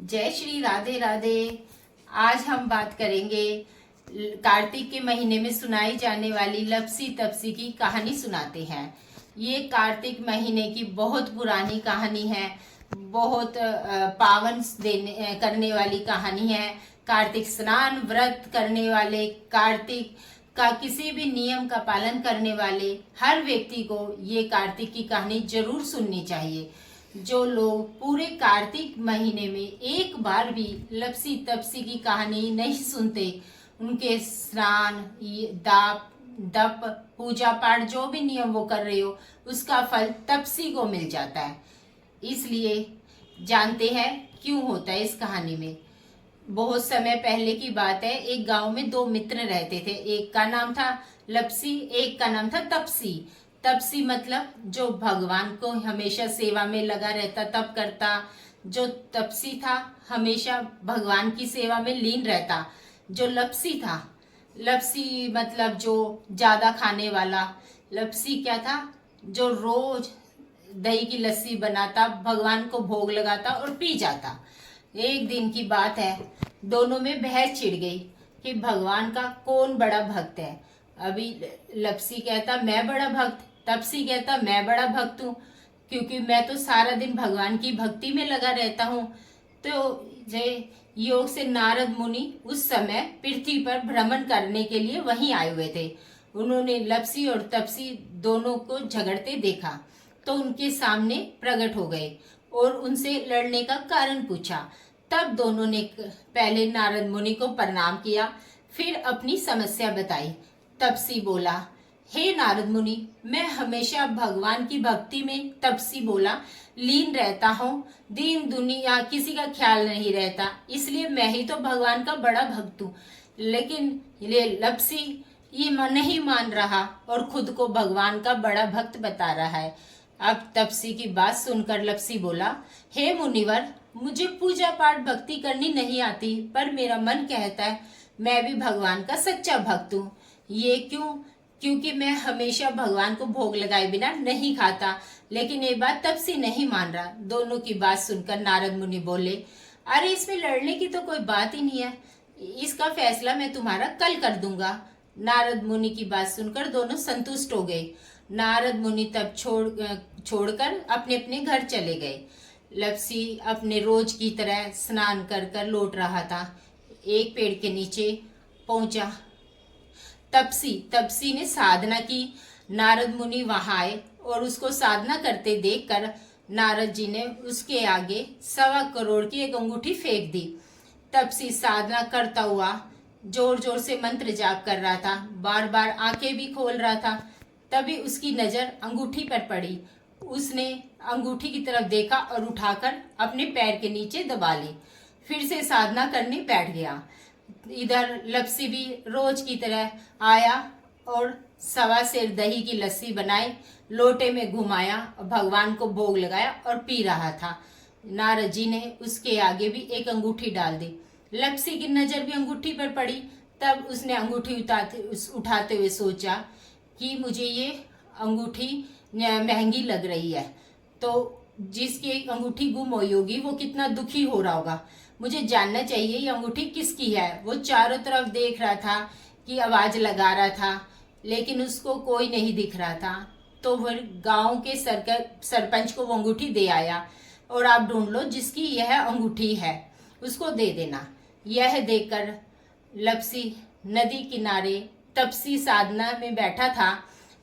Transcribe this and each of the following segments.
जय श्री राधे राधे। आज हम बात करेंगे कार्तिक के महीने में सुनाई जाने वाली लपसी तपसी की कहानी सुनाते हैं। ये कार्तिक महीने की बहुत पुरानी कहानी है, बहुत पावन देने करने वाली कहानी है। कार्तिक स्नान व्रत करने वाले, कार्तिक का किसी भी नियम का पालन करने वाले हर व्यक्ति को ये कार्तिक की कहानी जरूर सुननी चाहिए। जो लोग पूरे कार्तिक महीने में एक बार भी लपसी तपसी की कहानी नहीं सुनते, उनके स्नान दाप दप पूजा पाठ जो भी नियम वो कर रहे हो उसका फल तपसी को मिल जाता है। इसलिए जानते हैं क्यों होता है। इस कहानी में बहुत समय पहले की बात है। एक गांव में दो मित्र रहते थे। एक का नाम था लपसी, एक का नाम था तपसी। तपसी मतलब जो भगवान को हमेशा सेवा में लगा रहता, तप करता। जो तपसी था हमेशा भगवान की सेवा में लीन रहता। जो लपसी था, लपसी मतलब जो ज्यादा खाने वाला। लपसी क्या था? जो रोज दही की लस्सी बनाता, भगवान को भोग लगाता और पी जाता। एक दिन की बात है, दोनों में बहस छिड़ गई कि भगवान का कौन बड़ा भक्त है। अभी लपसी कहता मैं बड़ा भक्त, तपसी कहता मैं बड़ा भक्त हूँ, क्योंकि मैं तो सारा दिन भगवान की भक्ति में लगा रहता हूँ। तो जय योग से नारद मुनि उस समय पृथ्वी पर भ्रमण करने के लिए वहीं आए हुए थे। उन्होंने लपसी और तपसी दोनों को झगड़ते देखा तो उनके सामने प्रकट हो गए और उनसे लड़ने का कारण पूछा। तब दोनों ने पहले नारद मुनि को प्रणाम किया, फिर अपनी समस्या बताई। तपसी बोला, हे नारद मुनि, मैं हमेशा भगवान की भक्ति में, तपसी बोला, लीन रहता हूँ। दीन दुनिया किसी का ख्याल नहीं रहता, इसलिए मैं ही तो भगवान का बड़ा भक्त हूँ। लेकिन ये लपसी ये नहीं मान रहा और खुद को भगवान का बड़ा भक्त बता रहा है। अब तपसी की बात सुनकर लपसी बोला, हे मुनिवर, मुझे पूजा पाठ भक्ति करनी नहीं आती, पर मेरा मन कहता है मैं भी भगवान का सच्चा भक्त हूँ। ये क्यों? क्योंकि मैं हमेशा भगवान को भोग लगाए बिना नहीं खाता। लेकिन ये बात तपसी नहीं मान रहा। दोनों की बात सुनकर नारद मुनि बोले, अरे इसमें लड़ने की तो कोई बात ही नहीं है, इसका फैसला मैं तुम्हारा कल कर दूंगा। नारद मुनि की बात सुनकर दोनों संतुष्ट हो गए। नारद मुनि तब छोड़कर अपने अपने घर चले गए। लपसी अपने रोज की तरह स्नान कर कर लौट रहा था। एक पेड़ के नीचे पहुंचा। तपसी ने साधना की। नारद मुनि वहां आए और उसको साधना करते देखकर नारद जी ने उसके आगे 1.25 करोड़ की एक अंगूठी फेंक दी। तपसी साधना करता हुआ जोर जोर से मंत्र जाप कर रहा था, बार बार आंखें भी खोल रहा था। तभी उसकी नजर अंगूठी पर पड़ी। उसने अंगूठी की तरफ देखा और उठाकर अपने पैर के नीचे दबा ली। फिर से साधना करने बैठ गया। इधर लपसी भी रोज की तरह आया और 1.25 सेर दही की लस्सी बनाई, लोटे में घुमाया और भगवान को भोग लगाया और पी रहा था। नारद जी ने उसके आगे भी एक अंगूठी डाल दी। लपसी की नजर भी अंगूठी पर पड़ी। तब उसने अंगूठी उठाते हुए सोचा कि मुझे ये अंगूठी महंगी लग रही है, तो जिसकी अंगूठी गुम हुई होगी वो कितना दुखी हो रहा होगा। मुझे जानना चाहिए ये अंगूठी किसकी है। वो चारों तरफ देख रहा था कि आवाज लगा रहा था, लेकिन उसको कोई नहीं दिख रहा था। तो वह गांव के सरपंच को वो अंगूठी दे आया और आप ढूंढ लो जिसकी यह अंगूठी है, उसको दे देना। यह देखकर लपसी नदी किनारे तपसी साधना में बैठा था।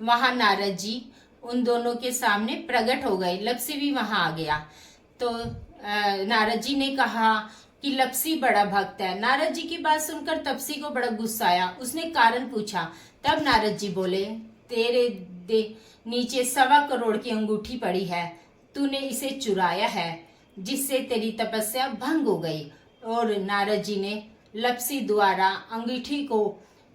वहां नारद जी उन दोनों के सामने प्रकट हो गए। लपसी भी वहां आ गया। तो नारद जी ने कहा कि लपसी बड़ा भक्त है। नारद जी की बात सुनकर तपसी को बड़ा गुस्सा आया। उसने कारण पूछा। तब नारद जी बोले, तेरे नीचे 1.25 करोड़ की अंगूठी पड़ी है, तूने इसे चुराया है, जिससे तेरी तपस्या भंग हो गई। और नारद जी ने लपसी द्वारा अंगूठी को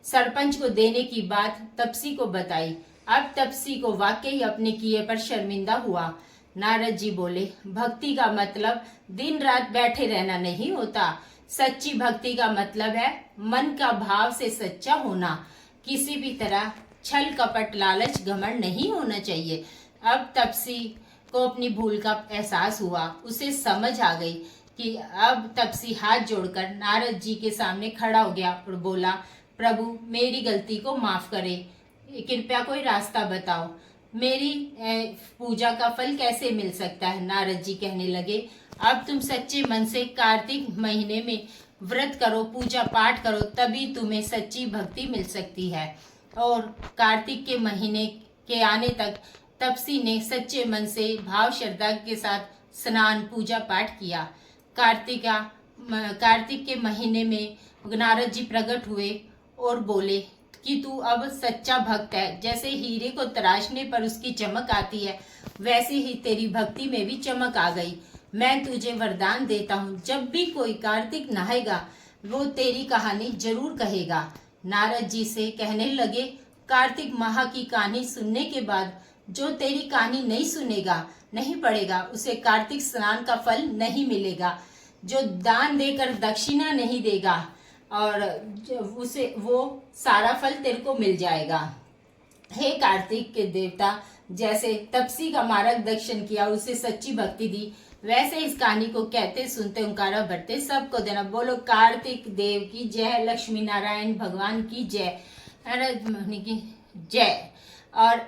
सरपंच को देने की बात तपसी को बताई। अब तपसी को वाकई अपने किए पर शर्मिंदा हुआ। नारद जी बोले, भक्ति का मतलब दिन रात बैठे रहना नहीं होता। सच्ची भक्ति का मतलब है मन का भाव से सच्चा होना। किसी भी तरह छल कपट लालच घमंड नहीं होना चाहिए। अब तपसी को अपनी भूल का एहसास हुआ। उसे समझ आ गई कि अब तपसी हाथ जोड़कर नारद जी के सामने खड़ा हो गया और बोला, प्रभु मेरी गलती को माफ करें, कृपया कोई रास्ता बताओ, मेरी पूजा का फल कैसे मिल सकता है। नारद जी कहने लगे, अब तुम सच्चे मन से कार्तिक महीने में व्रत करो, पूजा पाठ करो, तभी तुम्हें सच्ची भक्ति मिल सकती है। और कार्तिक के महीने के आने तक तपसी ने सच्चे मन से भाव श्रद्धा के साथ स्नान पूजा पाठ किया। कार्तिक के महीने में नारद जी प्रकट हुए और बोले कि तू अब सच्चा भक्त है। जैसे हीरे को तराशने पर उसकी चमक आती है, वैसे ही तेरी भक्ति में भी चमक आ गई। मैं तुझे वरदान देता हूँ, जब भी कोई कार्तिक नहाएगा वो तेरी कहानी जरूर कहेगा। नारद जी से कहने लगे, कार्तिक माह की कहानी सुनने के बाद जो तेरी कहानी नहीं सुनेगा, नहीं पढ़ेगा, उसे कार्तिक स्नान का फल नहीं मिलेगा। जो दान देकर दक्षिणा नहीं देगा और उसे वो सारा फल तेरे को मिल जाएगा। हे कार्तिक के देवता, जैसे तपसी का मार्गदर्शन किया, उसे सच्ची भक्ति दी, वैसे इस कहानी को कहते सुनते ओंकारा भरते सबको देना। बोलो कार्तिक देव की जय, लक्ष्मी नारायण भगवान की जय, नारद मुनि की जय। और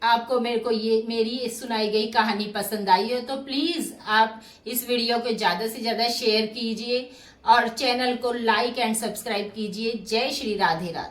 आपको मेरी सुनाई गई कहानी पसंद आई हो तो प्लीज आप इस वीडियो को ज्यादा से ज्यादा शेयर कीजिए और चैनल को लाइक एंड सब्सक्राइब कीजिए। जय श्री राधे राधे।